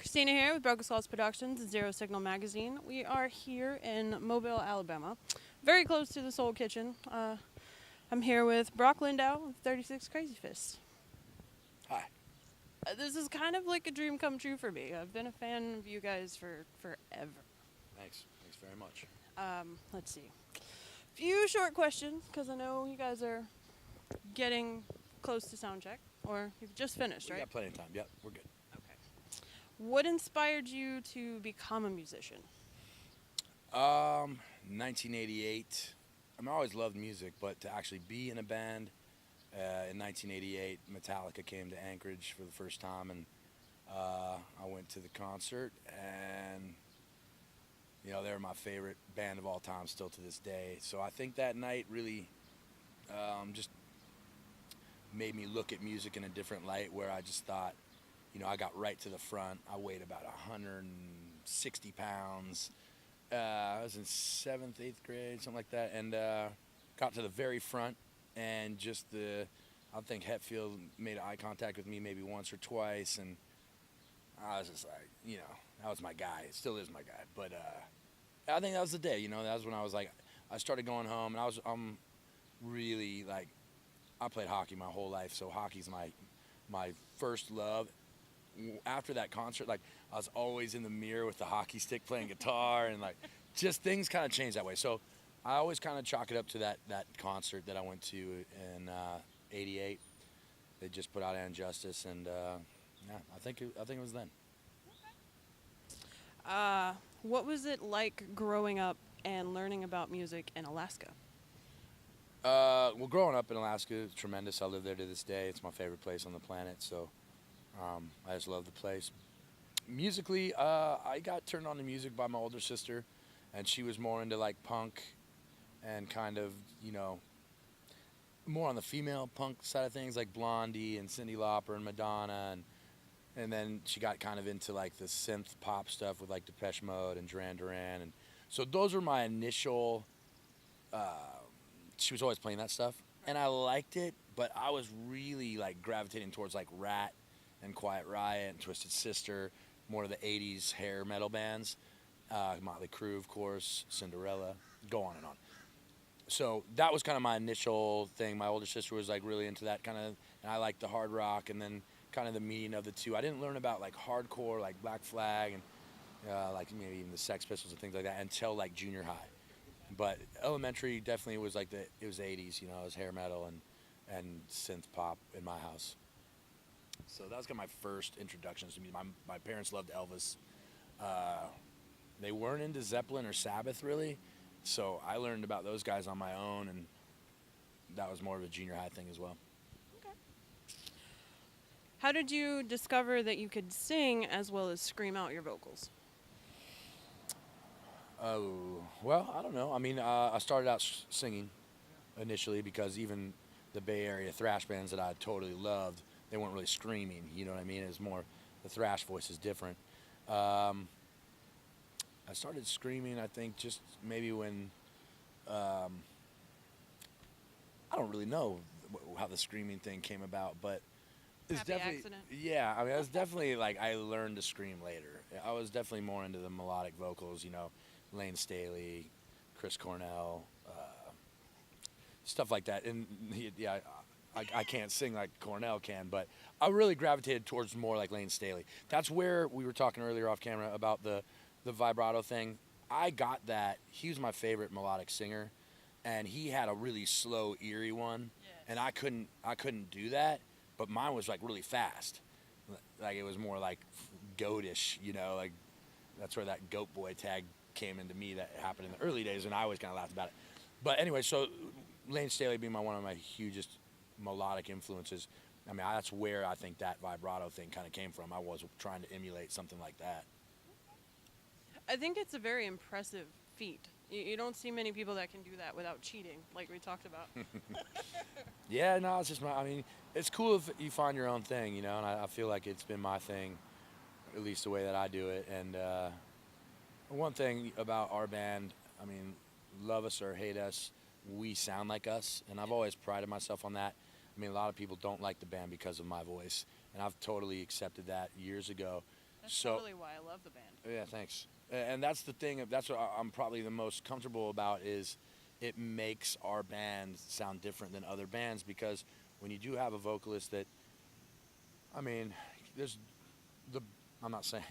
Kristina here with Brock Lindow Productions and Zero Signal Magazine. We are here in Mobile, Alabama, very close to the Soul Kitchen. I'm here with Brock Lindow of 36 Crazyfists. Hi. This is kind of like a dream come true for me. I've been a fan of you guys for forever. Thanks. Thanks very much. Let's see. Few short questions, because I know you guys are getting close to sound check, or you've just finished, right? We got plenty of time. Yep, we're good. Okay. What inspired you to become a musician? 1988. I always loved music, but to actually be in a band in 1988, Metallica came to Anchorage for the first time, and I went to the concert, and they're my favorite band of all time still to this day. So I think that night really just made me look at music in a different light, where I just thought, I got right to the front. I weighed about 160 pounds. I was in 7th, 8th grade, something like that, and got to the very front, and I think Hetfield made eye contact with me maybe once or twice, and I was just like, that was my guy. It still is my guy. But I think that was the day, that was when I was like, I started going home, and I'm really like, I played hockey my whole life, so hockey's my first love. After that concert, like, I was always in the mirror with the hockey stick playing guitar, and like, just things kind of changed that way. So I always kind of chalk it up to that concert that I went to in '88. They just put out Injustice, and yeah, I think it was then. What was it like growing up and learning about music in Alaska? Well, growing up in Alaska is tremendous. I live there to this day. It's my favorite place on the planet, so I just love the place. Musically, I got turned on to music by my older sister, and she was more into like punk and kind of, more on the female punk side of things, like Blondie and Cyndi Lauper and Madonna, and then she got kind of into like the synth pop stuff with like Depeche Mode and Duran Duran, and so those were my initial. She was always playing that stuff, and I liked it, but I was really like gravitating towards like Rat and Quiet Riot and Twisted Sister, more of the '80s hair metal bands, Motley Crue, of course, Cinderella, go on and on. So that was kind of my initial thing. My older sister was like really into that kind of, and I liked the hard rock, and then kind of the meeting of the two. I didn't learn about like hardcore, like Black Flag, and like maybe even the Sex Pistols and things like that until like junior high. But elementary definitely was like it was '80s, it was hair metal and synth pop in my house. So that was kind of my first introductions to music. My parents loved Elvis. They weren't into Zeppelin or Sabbath really, so I learned about those guys on my own, and that was more of a junior high thing as well. Okay. How did you discover that you could sing as well as scream out your vocals? Oh, well, I don't know. I started out singing initially because even the Bay Area thrash bands that I totally loved, they weren't really screaming, you know what I mean? It was more, the thrash voice is different. I started screaming, I think, just maybe when, I don't really know how the screaming thing came about, but it's Happy definitely, accident. yeah, it was definitely like I learned to scream later. I was definitely more into the melodic vocals, Lane Staley, Chris Cornell, stuff like that. And yeah, I can't sing like Cornell can, but I really gravitated towards more like Lane Staley. That's where we were talking earlier off camera about the vibrato thing. I got that. He was my favorite melodic singer, and he had a really slow, eerie one, and I couldn't do that. But mine was like really fast. Like it was more like goatish, like that's where that goat boy tag came into me. That happened in the early days, and I always kind of laughed about it. But anyway, so Lane Staley being one of my hugest melodic influences. That's where I think that vibrato thing kind of came from. I was trying to emulate something like that. I think it's a very impressive feat. You don't see many people that can do that without cheating, like we talked about. Yeah, no, it's just it's cool if you find your own thing, and I feel like it's been my thing, at least the way that I do it. And one thing about our band, love us or hate us, we sound like us, and I've always prided myself on that. A lot of people don't like the band because of my voice, and I've totally accepted that years ago. That's totally why I love the band. Yeah, thanks. And that's the thing. That's what I'm probably the most comfortable about is it makes our band sound different than other bands because when you do have a vocalist that, I mean, there's the. I'm not saying.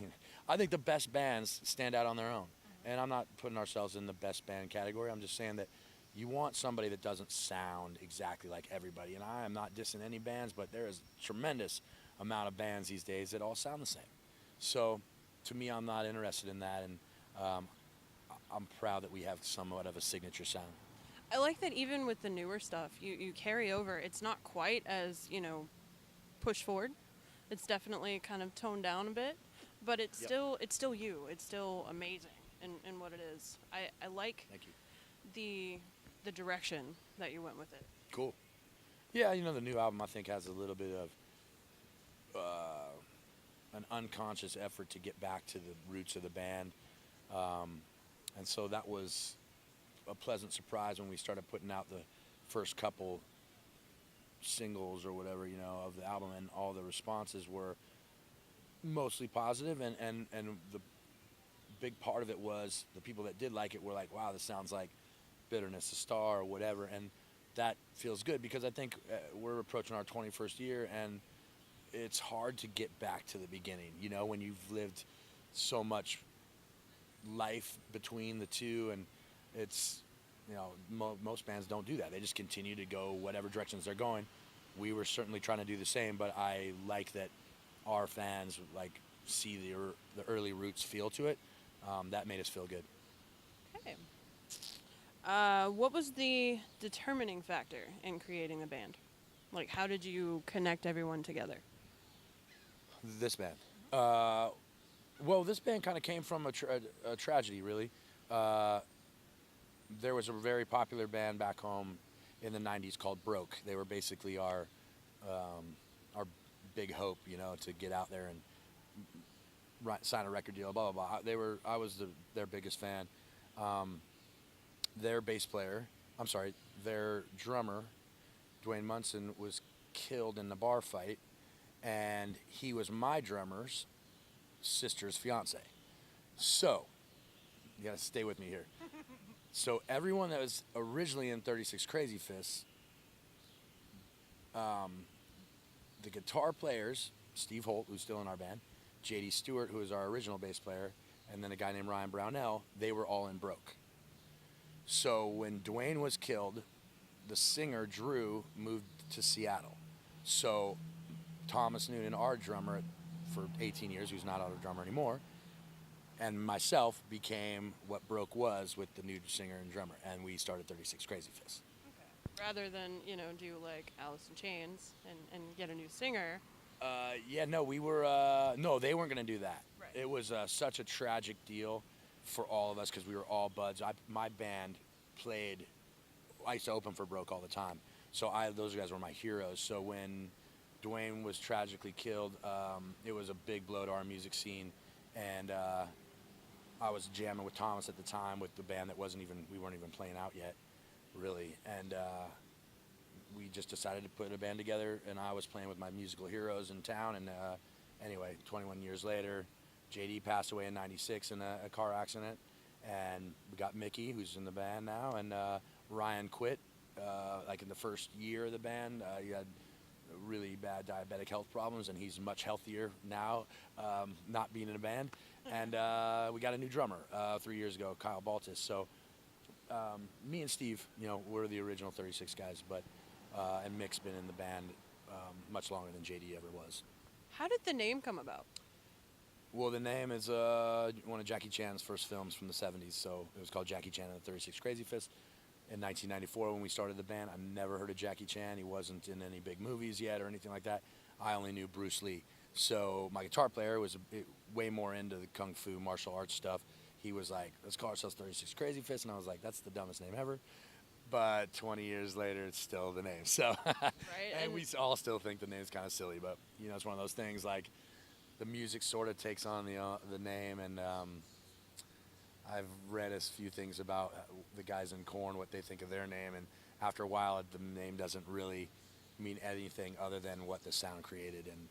I think the best bands stand out on their own, and I'm not putting ourselves in the best band category. I'm just saying that you want somebody that doesn't sound exactly like everybody. And I am not dissing any bands, but there is a tremendous amount of bands these days that all sound the same. So, to me, I'm not interested in that, and I'm proud that we have somewhat of a signature sound. I like that even with the newer stuff, you carry over. It's not quite as, push forward. It's definitely kind of toned down a bit, but it's still you. It's still amazing in what it is. I like Thank you. the direction that you went with it. Cool. Yeah, the new album I think has a little bit of an unconscious effort to get back to the roots of the band. And so that was a pleasant surprise when we started putting out the first couple singles or whatever, of the album, and all the responses were mostly positive, and the big part of it was the people that did like it were like, wow, this sounds like Bitterness, a Star, or whatever, and that feels good because I think we're approaching our 21st year, and it's hard to get back to the beginning, when you've lived so much life between the two, and it's, most bands don't do that. They just continue to go whatever directions they're going. We were certainly trying to do the same, but I like that our fans see the early roots feel to it. That made us feel good. Okay. What was the determining factor in creating the band? How did you connect everyone together? This band. Well, this band kind of came from a tragedy, really. There was a very popular band back home in the 90s called Broke. They were basically our big hope, to get out there and sign a record deal, blah, blah, blah. I was their biggest fan. Their bass player, their drummer, Dwayne Munson, was killed in the bar fight, and he was my drummer's sister's fiance. So, you gotta stay with me here. So everyone that was originally in 36 Crazyfists, the guitar players, Steve Holt, who's still in our band, J.D. Stewart, who was our original bass player, and then a guy named Ryan Brownell, they were all in Broke. So when Dwayne was killed, the singer, Drew, moved to Seattle. So Thomas Noonan, our drummer for 18 years, who's not our drummer anymore, and myself became what Broke was with the new singer and drummer, and we started 36 Crazyfists. Okay. Rather than, do like Alice in Chains and get a new singer. No, they weren't going to do that. Right. It was such a tragic deal for all of us because we were all buds. My band played, I used to open for Broke all the time, so those guys were my heroes. So when Dwayne was tragically killed, it was a big blow to our music scene, and I was jamming with Thomas at the time with the band that we weren't even playing out yet, really, and we just decided to put a band together, and I was playing with my musical heroes in town, and anyway, 21 years later, JD passed away in 96 in a car accident, and we got Mickey, who's in the band now, and Ryan quit, in the first year of the band. He had really bad diabetic health problems, and he's much healthier now, not being in a band. And we got a new drummer 3 years ago, Kyle Baltus. So me and Steve, we're the original 36 guys, but and Mick's been in the band much longer than JD ever was. How did the name come about? Well, the name is one of Jackie Chan's first films from the 70s, so it was called Jackie Chan and the 36 Crazyfists. In 1994, when we started the band, I never heard of Jackie Chan. He wasn't in any big movies yet or anything like that. I only knew Bruce Lee. So my guitar player was way more into the kung fu martial arts stuff. He was like, let's call ourselves 36 Crazyfists, and I was like, that's the dumbest name ever. But 20 years later, it's still the name. So, right, and we all still think the name's kind of silly, but it's one of those things like the music sort of takes on the name, and I've read a few things about the guys in Korn, what they think of their name, and after a while, the name doesn't really mean anything other than what the sound created, and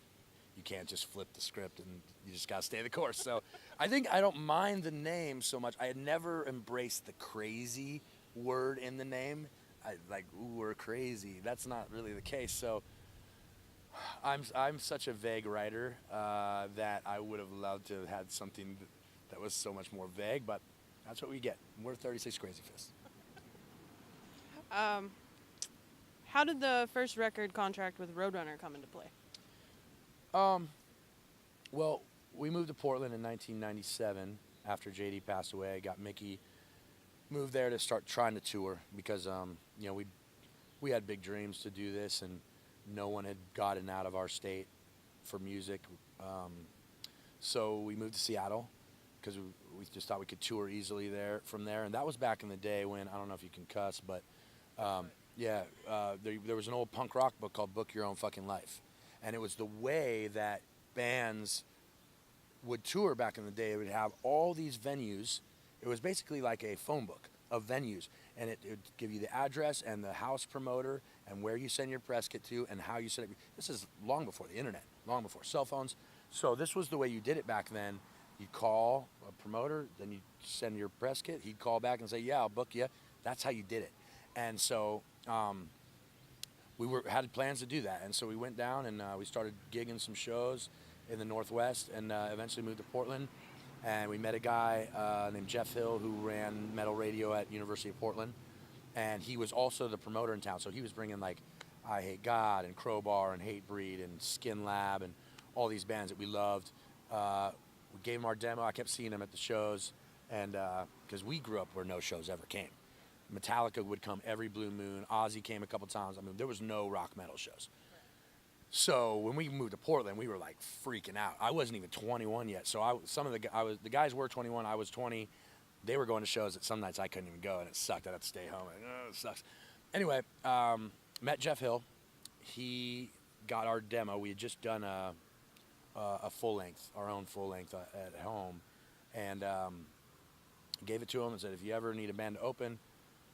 you can't just flip the script and you just got to stay the course. So I think I don't mind the name so much. I had never embraced the crazy word in the name. I like, ooh, we're crazy. That's not really the case. So I'm such a vague writer that I would have loved to have had something that was so much more vague, but that's what we get. We're 36 Crazyfists. How did the first record contract with Roadrunner come into play? Well, we moved to Portland in 1997 after JD passed away. Got Mickey, moved there to start trying to tour because you know, we had big dreams to do this, and no one had gotten out of our state for music. So we moved to Seattle because we just thought we could tour easily from there. And that was back in the day when, I don't know if you can cuss, but there was an old punk rock book called Book Your Own Fucking Life. And it was the way that bands would tour back in the day. It would have all these venues. It was basically like a phone book of venues. And it would give you the address and the house promoter and where you send your press kit to and how you set it. This is long before the internet, long before cell phones. So this was the way you did it back then. You'd call a promoter, then you'd send your press kit. He'd call back and say, yeah, I'll book you. That's how you did it. And so we had plans to do that. And so we went down and we started gigging some shows in the Northwest and eventually moved to Portland. And we met a guy named Jeff Hill who ran metal radio at University of Portland. And he was also the promoter in town. So he was bringing like I Hate God and Crowbar and Hatebreed and Skin Lab and all these bands that we loved. We gave him our demo. I kept seeing him at the shows. And because we grew up where no shows ever came. Metallica would come every blue moon. Ozzy came a couple times. I mean, there was no rock metal shows. So when we moved to Portland, we were like freaking out. I wasn't even 21 yet. So the guys were 21. I was 20. They were going to shows that some nights I couldn't even go, and it sucked. I'd have to stay home. Like, oh, it sucks. Anyway, met Jeff Hill. He got our demo. We had just done a full length, our own full length at home, and gave it to him and said, if you ever need a band to open.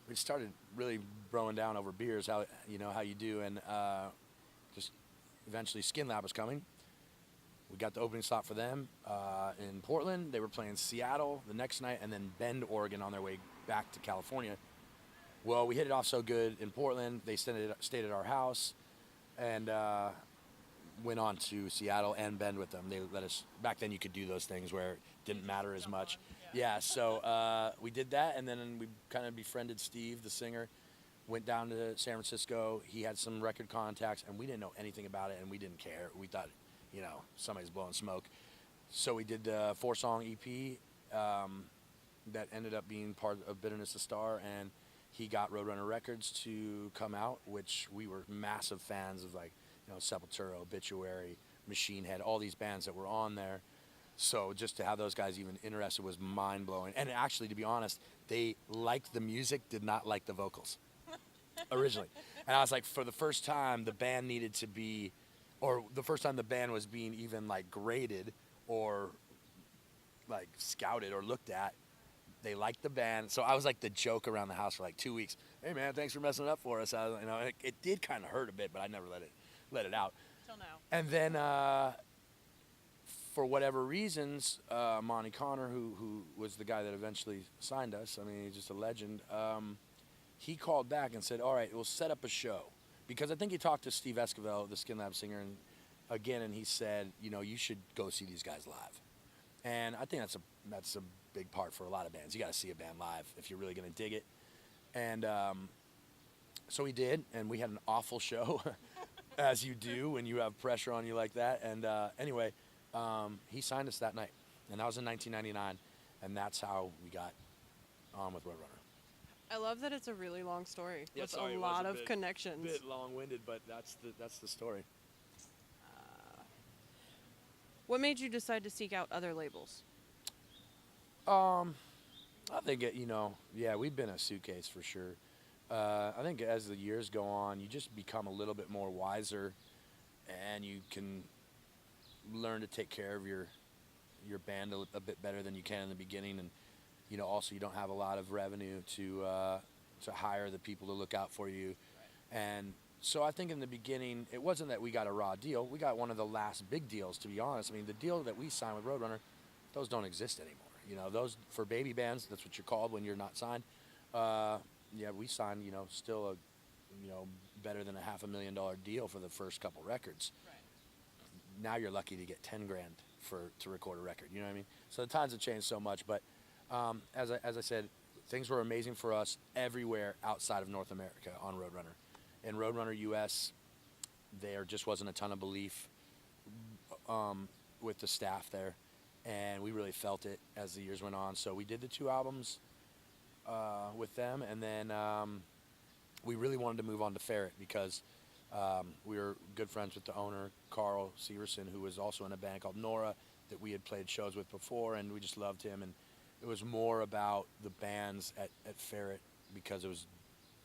We started really broing down over beers, how you do, and just eventually Skin Lab was coming. We got the opening slot for them in Portland. They were playing Seattle the next night, and then Bend, Oregon on their way back to California. Well, we hit it off so good in Portland. They stayed at our house, and went on to Seattle and Bend with them. They let us. Back then, you could do those things where it didn't matter as much. Yeah, so we did that, and then we kind of befriended Steve, the singer, went down to San Francisco. He had some record contacts, and we didn't know anything about it, and we didn't care. We thought, somebody's blowing smoke. So we did the 4-song EP that ended up being part of Bitterness to Star, and he got Roadrunner Records to come out, which we were massive fans of, like, Sepultura, Obituary, Machine Head, all these bands that were on there. So just to have those guys even interested was mind-blowing. And actually, to be honest, they liked the music, did not like the vocals originally. And I was like, for the first time, the band needed to be, or the first time the band was being even like graded or like scouted or looked at, they liked the band. So I was like the joke around the house for like 2 weeks. Hey man, thanks for messing it up for us. It did kind of hurt a bit, but I never let it out. Till now. And then for whatever reasons, Monty Connor, who was the guy that eventually signed us, I mean, he's just a legend, he called back and said, all right, we'll set up a show. Because I think he talked to Steve Esquivel, the Skin Lab singer, and he said, you should go see these guys live. And I think that's a big part for a lot of bands. You got to see a band live if you're really going to dig it. And so we did, and we had an awful show, as you do when you have pressure on you like that. And anyway, he signed us that night, and that was in 1999, and that's how we got on with Roadrunner. I love that it's a really long story with sorry, a lot of connections. A bit long-winded, but that's the story. What made you decide to seek out other labels? I think we've been a suitcase for sure. I think as the years go on, you just become a little bit more wiser, and you can learn to take care of your band a bit better than you can in the beginning, and also you don't have a lot of revenue to hire the people to look out for you, and So I think in the beginning, it wasn't that we got a raw deal. We got one of the last big deals, to be honest. I mean, the deal that we signed with Roadrunner, those don't exist anymore. You know, those for baby bands, that's what you're called when you're not signed. Yeah, we signed, you know, still a, you know, better than a $500,000 deal for the first couple records. Right. Now you're lucky to get 10 grand to record a record. You know what I mean? So the times have changed so much. But as I said, things were amazing for us everywhere outside of North America on Roadrunner. In Roadrunner US, there just wasn't a ton of belief with the staff there, and we really felt it as the years went on. So we did the 2 albums with them, and then we really wanted to move on to Ferret because we were good friends with the owner, Carl Severson, who was also in a band called Nora that we had played shows with before, and we just loved him. And it was more about the bands at Ferret because it was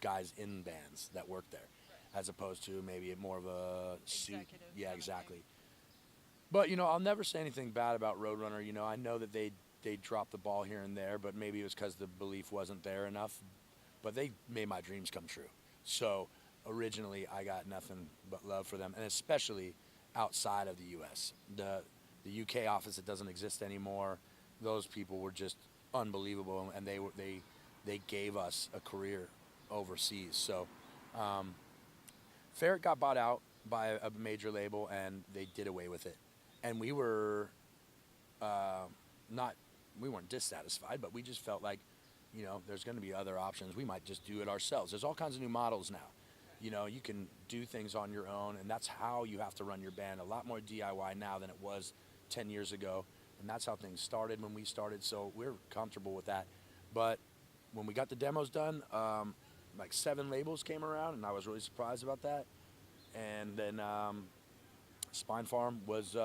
guys in bands that worked there, as opposed to maybe more of a Executive yeah, kind of exactly. thing. But you know, I'll never say anything bad about Roadrunner. You know, I know that they dropped the ball here and there, but maybe it was because the belief wasn't there enough. But they made my dreams come true. So originally, I got nothing but love for them, and especially outside of the U.S. The UK office that doesn't exist anymore. Those people were just unbelievable, and they gave us a career overseas. So Ferret got bought out by a major label, and they did away with it. And we were we weren't dissatisfied, but we just felt like, you know, there's going to be other options. We might just do it ourselves. There's all kinds of new models now. You know, you can do things on your own, and that's how you have to run your band. A lot more DIY now than it was 10 years ago, and that's how things started when we started, so we're comfortable with that. But when we got the demos done, like 7 labels came around, and I was really surprised about that. And then Spine Farm was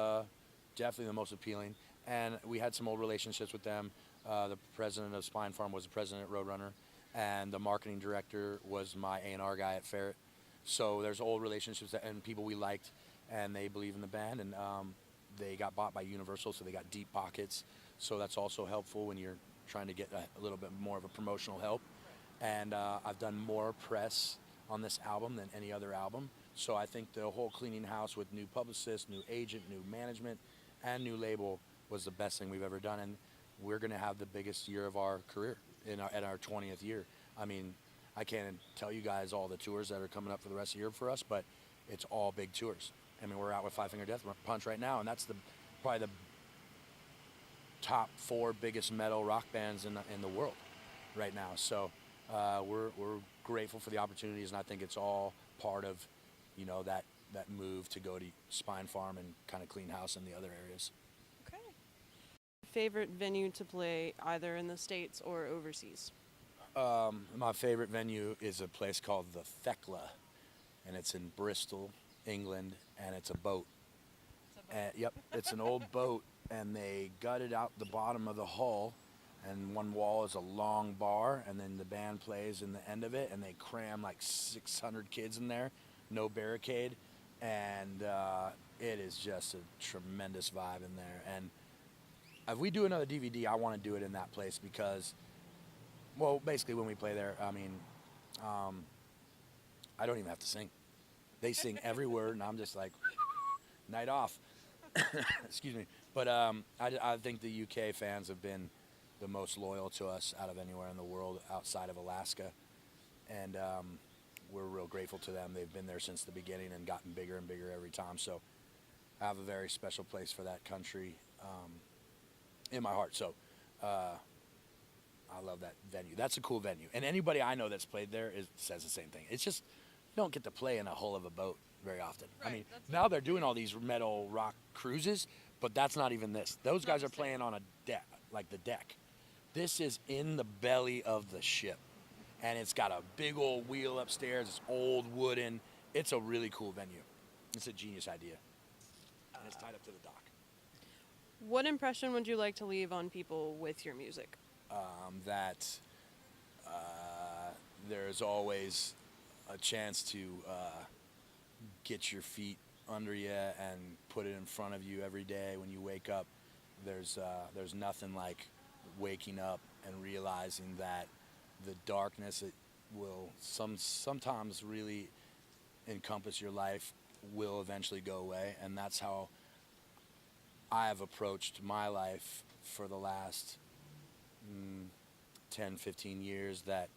definitely the most appealing, and we had some old relationships with them. The president of Spine Farm was the president at Roadrunner, and the marketing director was my A&R guy at Ferret. So there's old relationships and people we liked, and they believe in the band, and they got bought by Universal, so they got deep pockets. So that's also helpful when you're trying to get a little bit more of a promotional help. And I've done more press on this album than any other album. So I think the whole cleaning house with new publicist, new agent, new management, and new label was the best thing we've ever done. And we're going to have the biggest year of our career at our 20th year. I mean, I can't tell you guys all the tours that are coming up for the rest of the year for us, but it's all big tours. I mean, we're out with Five Finger Death Punch right now, and that's probably the top 4 biggest metal rock bands in the world right now. So we're grateful for the opportunities, and I think it's all part of, you know, that move to go to Spine Farm and kind of clean house in the other areas. Okay. Favorite venue to play either in the States or overseas? My favorite venue is a place called the Thekla, and it's in Bristol, England, and it's a boat. Yep, it's an old boat, and they gutted out the bottom of the hull, and one wall is a long bar, and then the band plays in the end of it, and they cram like 600 kids in there, no barricade, and it is just a tremendous vibe in there. And if we do another DVD, I want to do it in that place because, well, basically when we play there, I mean, I don't even have to sing. They sing every word, and I'm just like, night off. Excuse me. But I think the UK fans have been the most loyal to us out of anywhere in the world outside of Alaska. And we're real grateful to them. They've been there since the beginning and gotten bigger and bigger every time. So I have a very special place for that country in my heart. So I love that venue. That's a cool venue. And anybody I know that's played there says the same thing. It's just, you don't get to play in a hull of a boat very often. Right, I mean, now they're doing all these metal rock cruises, but that's not even this. Those guys are playing on a deck, like the deck. This is in the belly of the ship, and it's got a big old wheel upstairs. It's old wooden. It's a really cool venue. It's a genius idea, and it's tied up to the dock. What impression would you like to leave on people with your music? That there's always a chance to get your feet under you and put it in front of you every day when you wake up. There's nothing like waking up and realizing that the darkness, it will sometimes really encompass your life will eventually go away, and that's how I have approached my life for the last 10, 15 years, that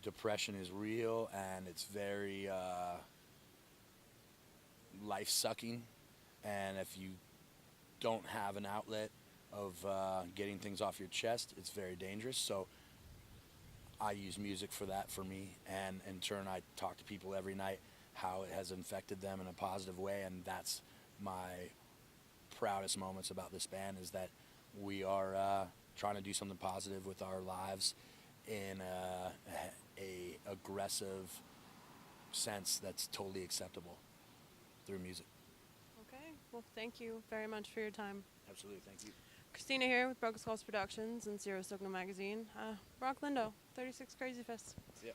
depression is real and it's very life-sucking, and if you don't have an outlet of getting things off your chest, it's very dangerous. So I use music for that for me, and in turn I talk to people every night how it has infected them in a positive way, and that's my proudest moments about this band, is that we are trying to do something positive with our lives in a aggressive sense that's totally acceptable through music. Okay. Well, thank you very much for your time. Absolutely, thank you. Kristina here with Broken Skulls Productions and Zero Signal Magazine. Brock Lindow, 36 Crazyfists. Yeah.